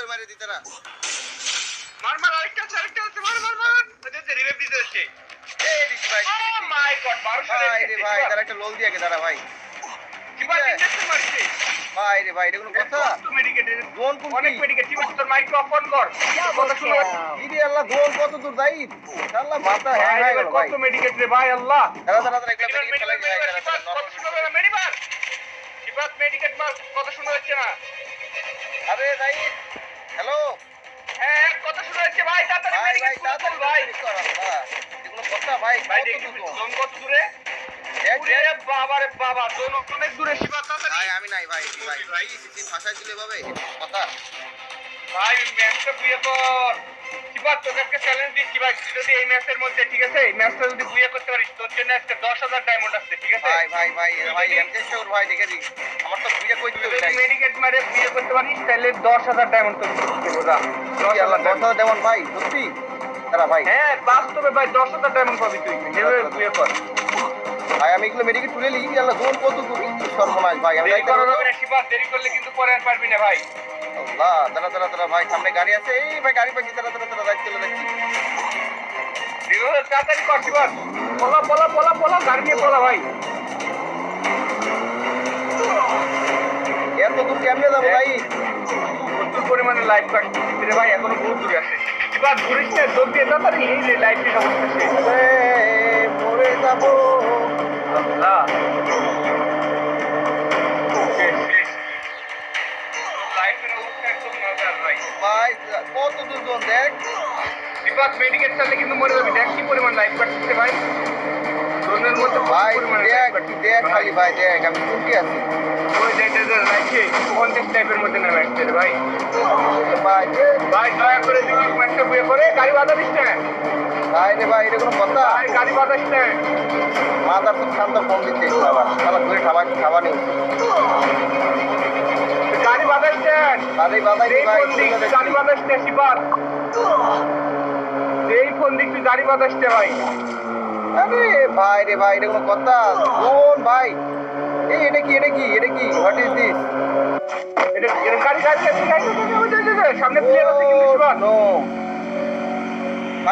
মারে দি তারা মার আরেকটা আছে মার ওদের রিভাইভ দিতে হচ্ছে এই দিছি ভাই ও মাই গড 1200 ভাই রে ভাই তারা একটা লোল দিয়ে গে দাঁড়া ভাই কিবা ইনজেকশন মারছে ভাই রে ভাই এটা কোনো কথা কত মেডিকেটের জোন কোন অনেক মেডিকেট কি তোর মাইক্রোফোন কর কথা শুনো দিদি আল্লাহ জোন কত দূর যাই আল্লাহ মাথা হ্যাং হয়ে গেল ভাই কত মেডিকেট রে ভাই আল্লাহ দাঁড়া এগুলা মেডিকেট ফেলাই ভাই কত শুনো মেডিবার কিবাত মেডিকেট মার কথা শুনো হচ্ছে না আরে ভাই হ্যালো হ্যাঁ কথা শুনো হচ্ছে ভাই তাড়াতাড়ি মেডিকেট কর ভাই এগুলো কথা ভাই ভাই দেখি জোন কত দূরে ওরে বাবা রে বাবা জোন অনেক দূরে শিবা তাড়াতাড়ি ভাই আমি নাই ভাই ভাই সিসি ভাষা দিলে ভাবে কথা ভাই ম্যাচটা বুয়ে কর শিবা তোকে একটা চ্যালেঞ্জ দিচ্ছি ভাই যদি এই ম্যাচের মধ্যে ঠিক আছে এই ম্যাচটা যদি বুয়ে করতে পারিস তোর জন্য আজকে 10000 ডায়মন্ড আছে ঠিক আছে ভাই আমি চেষ্টা করব ভাই দেখে দিই আমার তো বুয়ে কই দিতে যদি মেডিকেট মারে বুয়ে করতে পারিস তাহলে 10000 ডায়মন্ড তোর দেবো যা 10,000 ডায়মন্ড ভাই সত্যি দাঁড়া ভাই হ্যাঁ বাস্তবে ভাই 10000 ডায়মন্ড পাবি তুই এভাবে বুয়ে কর ভাই আমি এগুলো মেডিকেট তুলে লিখি আল্লাহ জোন কত দূর সর্বনাশ ভাই আমি দেরি করো না শিবা দেরি করলে কিন্তু পরে আর পারবি না ভাই আল্লাহ দাঁড়া ভাই সামনে গাড়ি আছে এই ভাই গাড়ি পাচ্ছি দাঁড়া যাচ্ছি চলে যাচ্ছি তাড়াতাড়ি কর শিবা পলা গাড়ি নিয়ে পলা ভাই এত দূর কেমনে যাবো ভাই প্রচুর পরিমাণে লাইফ কাটছে রে ভাই এখনো বহুত দূরে আছে শিবা ঘুরিস না দৌড় দিয়ে তাড়াতাড়ি এই রে লাইফ এর অবস্থা শেষ মরে যাবো আল্লাহ লাইফের অবস্থা একদম মজার ভাই ভাই কত দূর জোন দেখ বিপাক মেডিকেট চালে কিন্তু মরে যাবি দেখ কি পরিমাণ লাইফ কাটছে ভাই জোনের মধ্যে ভাই দেখ খালি ভাই দেখ আমি কোনটি আছি ওই যেটা রাখে কন্টেস্ট টাইপের মধ্যে নামে আসছে রে ভাই ভাই ভাই দয়া করে দিবি একটা বুয়ে করে গাড়ি বাধা দিস না ভাই রে ভাই এটা কোনো কথা ভাই গাড়ি বাধাস না মাথার তো শান্ত ফোন দিচ্ছে আবার তাহলে ঘুরে খাবার নেই গাড়ি বাধাস না আরে বাবাই ভাই গাড়ি বাধাস না শিবার এই ফোন দিক তুই গাড়ি বাধাস না ভাই আরে ভাই রে ভাই এটা কোনো কথা কোন ভাই এই এটা কি হোয়াট ইজ দিস এটা গাড়ি সামনে প্লেয়ার আছে কিন্তু শিবার নো